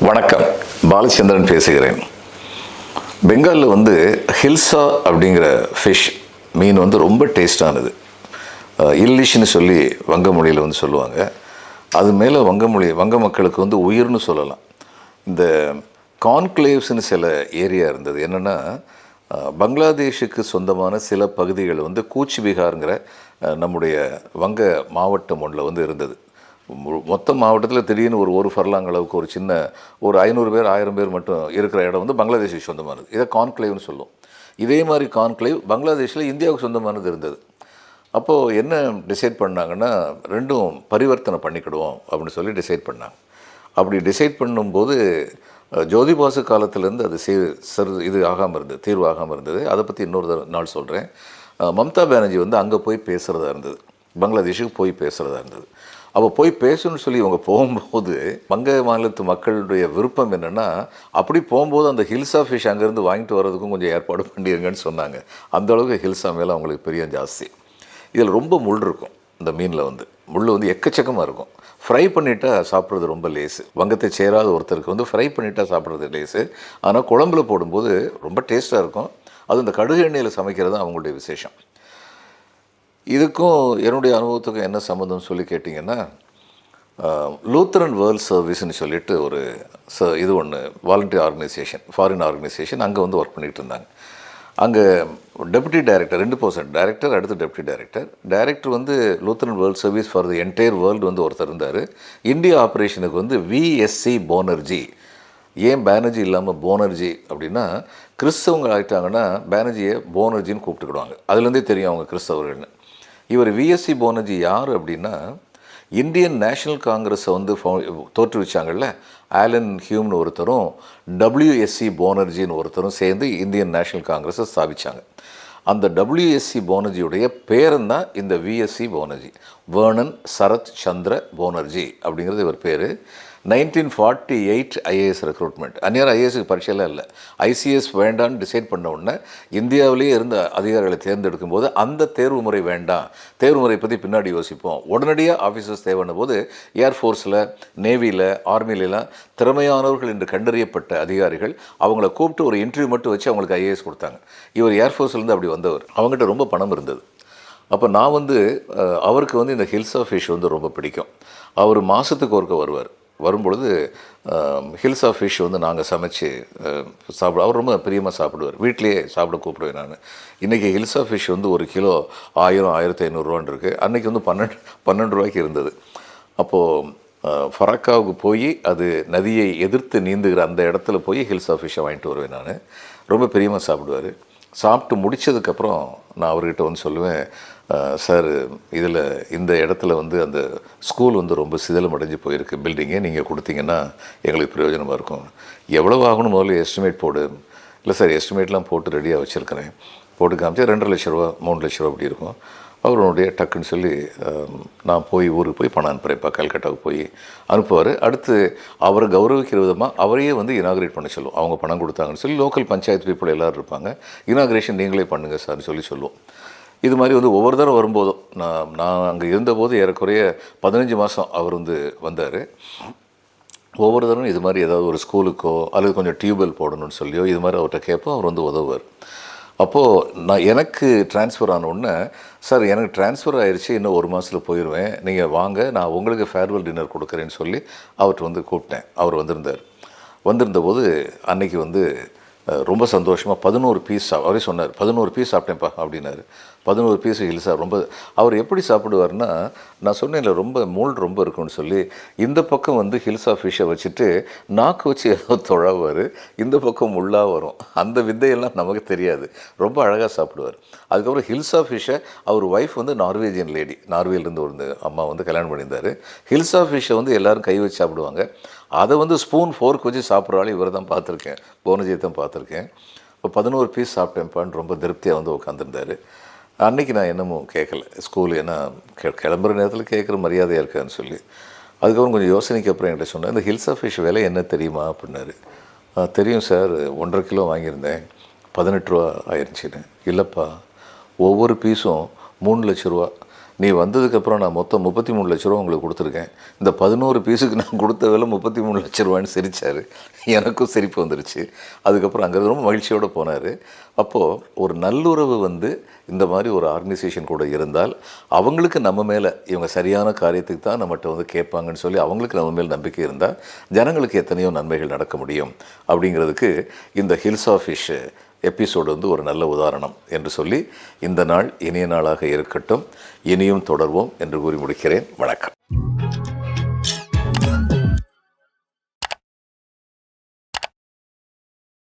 வணக்கம், பாலச்சந்திரன் பேசுகிறேன். பெங்காலில் ஹில்சா அப்படிங்கிற ஃபிஷ் மீன் ரொம்ப டேஸ்டானது. இல்லிஷ்னு சொல்லி வங்க மொழியில் சொல்லுவாங்க. அது மேலே வங்க மக்களுக்கு உயிர்னு சொல்லலாம். இந்த கான்க்ளேவ்ஸ்னு சில ஏரியா இருந்தது. என்னென்னா, பங்களாதேஷுக்கு சொந்தமான சில பகுதிகள் கூச் பிகாருங்கிற நம்முடைய வங்க மாவட்டம் ஒன்றில் இருந்தது. மொத்த மாவட்டத்தில் திடீர்னு ஒரு ஃபர்லாங் அளவுக்கு ஒரு சின்ன ஒரு 500 பேர் 1000 பேர் மட்டும் இருக்கிற இடம் பங்களாதேஷுக்கு சொந்தமானது. இதை கான்க்ளேவ்னு சொல்லும். இதே மாதிரி கான்க்ளேவ் பங்களாதேஷில் இந்தியாவுக்கு சொந்தமானது இருந்தது. அப்போது என்ன டிசைட் பண்ணாங்கன்னா, ரெண்டும் பரிவர்த்தனை பண்ணிக்கிடுவோம் அப்படின்னு சொல்லி டிசைட் பண்ணாங்க. அப்படி டிசைட் பண்ணும்போது ஜோதிபாசு காலத்திலேருந்து அது இது ஆகாமல் இருந்தது, தீர்வு ஆகாமல் இருந்தது. அதை பற்றி இன்னொரு நாள் சொல்கிறேன். மம்தா பானர்ஜி அங்கே போய் பேசுகிறதா இருந்தது, பங்களாதேஷுக்கு போய் பேசுகிறதா இருந்தது. அப்போ போய் பேசணும்னு சொல்லி இவங்க போகும்போது வங்க மாநிலத்து மக்களுடைய விருப்பம் என்னென்னா, அப்படி போகும்போது அந்த ஹில்சா ஃபிஷ் அங்கேருந்து வாங்கிட்டு வர்றதுக்கும் கொஞ்சம் ஏற்பாடு பண்ணிடுங்கன்னு சொன்னாங்க. அந்தளவுக்கு ஹில்சா மேலே அவங்களுக்கு பிரியம் ஜாஸ்தி. இதில் ரொம்ப முள் இருக்கும். இந்த மீனில் முள் எக்கச்சக்கமாக இருக்கும். ஃப்ரை பண்ணிட்டா சாப்பிட்றது ரொம்ப லேஸு. வங்கத்தை சேராத ஒருத்தருக்கு ஃப்ரை பண்ணிட்டா சாப்பிட்றது லேஸு. ஆனால் குழம்புல போடும்போது ரொம்ப டேஸ்ட்டாக இருக்கும். அது இந்த கடுகு எண்ணெயில் சமைக்கிறது தான் அவங்களுடைய விசேஷம். இதுக்கும் என்னுடைய அனுபவத்துக்கும் என்ன சம்மந்தம்னு சொல்லி கேட்டிங்கன்னா, லூத்தரன் வேர்ல்ட் சர்வீஸ்ன்னு சொல்லிட்டு ஒரு இது ஒன்று வாலண்டியர் ஆர்கனைசேஷன், ஃபாரின் ஆர்கனைசேஷன் அங்கே ஒர்க் பண்ணிகிட்டு இருந்தாங்க. அங்கே டெப்யூட்டி டைரக்டர் 2% டைரக்டர், அடுத்து deputy director Lutheran world service for the entire world ஒருத்தர் இருந்தார். இந்தியா ஆப்ரேஷனுக்கு விஎஸ்சி போனர்ஜி. ஏன் பேனர்ஜி இல்லாமல் போனர்ஜி அப்படின்னா, கிறிஸ்தவங்க ஆகிட்டாங்கன்னா பேனர்ஜியை போனர்ஜின்னு கூப்பிட்டுக்கிடுவாங்க. அதுலேருந்தே தெரியும் அவங்க கிறிஸ்தவர்கள்னு. இவர் விஎஸ்சி போனர்ஜி யார் அப்படின்னா, இந்தியன் நேஷனல் காங்கிரஸை தோற்றுவிச்சாங்கள்ல, ஆலன் ஹியூம்னு ஒருத்தரும் டபிள்யூஎஸ்சி போனர்ஜின்னு ஒருத்தரும் சேர்ந்து இந்தியன் நேஷனல் காங்கிரஸை ஸ்தாபித்தாங்க. அந்த டபிள்யூஎஸ்சி போனர்ஜியுடைய பேரன் தான் இந்த விஎஸ்சி போனர்ஜி. வேர்னன் சரத் சந்திர போனர்ஜி அப்படிங்கிறது இவர் பேர். 1948 ஐஏஎஸ் ரெக்ரூட்மெண்ட். அந்நேரம் ஐஏஎஸ்க்கு பரீட்சையெல்லாம் இல்லை. ஐசிஎஸ் வேண்டான்னு டிசைட் பண்ண உடனே இந்தியாவிலேயே இருந்த அதிகாரிகளை தேர்ந்தெடுக்கும் போது அந்த தேர்வு முறை வேண்டாம், தேர்வு முறை பற்றி பின்னாடி யோசிப்போம், உடனடியாக ஆஃபீஸர்ஸ் தேவைன்ன போது ஏர்ஃபோர்ஸில், நேவியில், ஆர்மியிலலாம் திறமையானவர்கள் என்று கண்டறியப்பட்ட அதிகாரிகள் அவங்கள கூப்பிட்டு ஒரு இன்டர்வியூ மட்டும் வச்சு அவங்களுக்கு ஐஏஎஸ் கொடுத்தாங்க. இவர் ஏர்ஃபோர்ஸ்லேருந்து அப்படி வந்தவர். அவங்ககிட்ட ரொம்ப பணம் இருந்தது. அப்போ நான் அவருக்கு இந்த ஹில்சா ஃபிஷ் ரொம்ப பிடிக்கும். அவர் மாதத்துக்கு ஒருக்க வருவார். வரும்பொழுது ஹில்சா ஃபிஷ் நாங்கள் சமைச்சு சாப்பிட அவர் ரொம்ப பிரியமாக சாப்பிடுவார். வீட்டிலேயே சாப்பிட கூப்பிடுவேன் நான். இன்றைக்கி ஹில்சா ஃபிஷ் ஒரு கிலோ 1000 1500 இருக்குது. அன்றைக்கி 12 ரூபாய்க்கு இருந்தது. அப்போது ஃபரக்காவுக்கு போய் அது நதியை எதிர்த்து நீந்துகிற அந்த இடத்துல போய் ஹில்சா ஃபிஷ்ஷை வாங்கிட்டு வருவேன் நான். ரொம்ப பிரியமாக சாப்பிடுவார். சாப்பிட்டு முடித்ததுக்கப்புறம் நான் அவர்கிட்ட சொல்லுவேன், சார் இதில் இந்த இடத்துல அந்த ஸ்கூல் ரொம்ப சிதிலம் அடைஞ்சு போயிருக்கு, பில்டிங்கே நீங்கள் கொடுத்தீங்கன்னா எங்களுக்கு பிரயோஜனமாக இருக்கும். எவ்வளோ ஆகணும் முதல்ல எஸ்டிமேட் போடு. இல்லை சார், எஸ்டிமேட்லாம் போட்டு ரெடியாக வச்சுருக்கிறேன். போட்டு காமிச்சா 2.5 லட்ச ரூபா 3 லட்ச ரூபா அப்படி இருக்கும். அவருடைய டக்குன்னு சொல்லி நான் ஊருக்கு போய் பணம் அனுப்புகிறேன்ப்பா, கல்கட்டாவுக்கு போய் அனுப்புவார். அடுத்து அவரை கௌரவிக்கிற விதமாக அவரையே இனாக்ரேட் பண்ண சொல்லுவோம். அவங்க பணம் கொடுத்தாங்கன்னு சொல்லி லோக்கல் பஞ்சாயத்து பீப்புள் எல்லோரும் இருப்பாங்க. இனாக்ரேஷன் நீங்களே பண்ணுங்கள் சார்னு சொல்லுவோம். இது மாதிரி ஒவ்வொரு தடவை வரும்போதும் நான் அங்கே இருந்தபோது ஏறக்குறைய 15 மாதம் அவர் வந்தார். ஒவ்வொரு தடவை இது மாதிரி ஏதாவது ஒரு ஸ்கூலுக்கோ அல்லது கொஞ்சம் டியூப்வெல் போடணும்னு சொல்லியோ இது மாதிரி அவர்கிட்ட கேட்போம். அவர் உதவுவார். அப்போது எனக்கு ட்ரான்ஸ்ஃபர் ஆன உடனே, சார் எனக்கு ட்ரான்ஸ்ஃபர் ஆயிடுச்சு, இன்னும் 1 மாதத்தில் போயிடுவேன், நீங்கள் வாங்க, நான் உங்களுக்கு ஃபேர்வெல் டின்னர் கொடுக்குறேன்னு சொல்லி அவர்கிட்ட கூப்பிட்டேன். அவர் வந்திருந்தபோது அன்றைக்கி ரொம்ப சந்தோஷமாக 11 பீஸ் அவரே சொன்னார். 11 பீஸ் சாப்பிட்டேன்ப்பா அப்படின்னாரு. 11 பீஸ் ஹில்சா அவர் எப்படி சாப்பிடுவார்னா, நான் சொன்னேன்ல ரொம்ப ரொம்ப இருக்கும்னு சொல்லி, இந்த பக்கம் ஹில்சா ஃபிஷ்ஷை வச்சுட்டு நாக்கு வச்சு ஏதோ தொழாவார், இந்த பக்கம் முள்ளாக வரும். அந்த வித்தையெல்லாம் நமக்கு தெரியாது. ரொம்ப அழகாக சாப்பிடுவார். அதுக்கப்புறம் ஹில்சா ஃபிஷ்ஷை அவர் ஒய்ஃப் நார்வேஜியன் லேடி, நார்வேலேருந்து ஒரு அம்மா கல்யாணம் பண்ணியிருந்தார். ஹில்சா ஃபிஷ்ஷை எல்லோரும் கை வச்சு சாப்பிடுவாங்க. அதை ஸ்பூன் ஃபோர்க் வச்சு சாப்பிட்றாலும் இவரை தான் பார்த்துருக்கேன், போனஜியை தான் பார்த்துருக்கேன். இப்போ 11 பீஸ் சாப்பிட்டேன்ப்பான்னு ரொம்ப திருப்தியாக உட்காந்துருந்தார். அன்றைக்கி நான் என்னமும் கேட்கல ஸ்கூலு, ஏன்னா கிளம்புற நேரத்தில் கேட்குற மரியாதையாக இருக்கான்னு சொல்லி. அதுக்கப்புறம் கொஞ்சம் யோசனைக்கு அப்புறம் என்கிட்ட சொன்னேன், இந்த ஹில்சா ஃபிஷ் விலை என்ன தெரியுமா அப்படின்னாரு. தெரியும் சார், 1.5 கிலோ வாங்கியிருந்தேன், 18 ரூபா ஆயிடுச்சுன்னு. இல்லைப்பா, ஒவ்வொரு பீஸும் 3 லட்ச ரூபா. நீ வந்ததுக்கப்புறம் நான் மொத்தம் 33 லட்ச ரூபா உங்களுக்கு கொடுத்துருக்கேன், இந்த 11 பீஸுக்கு நான் கொடுத்த விலை 33 லட்ச ரூபான்னு சிரித்தார். எனக்கும் சிரிப்பு வந்துருச்சு. அதுக்கப்புறம் அங்கே ரொம்ப மகிழ்ச்சியோடு போனார். அப்போது ஒரு நல்லுறவு வந்து இந்த மாதிரி ஒரு ஆர்கனைசேஷன் கூட இருந்தால் அவங்களுக்கு நம்ம மேலே இவங்க சரியான காரியத்துக்கு தான் நம்மகிட்ட வந்து கேட்பாங்கன்னு சொல்லி அவங்களுக்கு நம்ம மேல் நம்பிக்கை இருந்தால் ஜனங்களுக்கு எத்தனையோ நன்மைகள் நடக்க முடியும் அப்படிங்கிறதுக்கு இந்த ஹில்ஸ் ஆஃப் ஃபிஷ் எபிசோடு வந்து ஒரு நல்ல உதாரணம் என்று சொல்லி இந்த நாள் இனிய நாளாக இருக்கட்டும், இனியும் தொடர்வோம் என்று கூறி முடிக்கிறேன். வணக்கம்.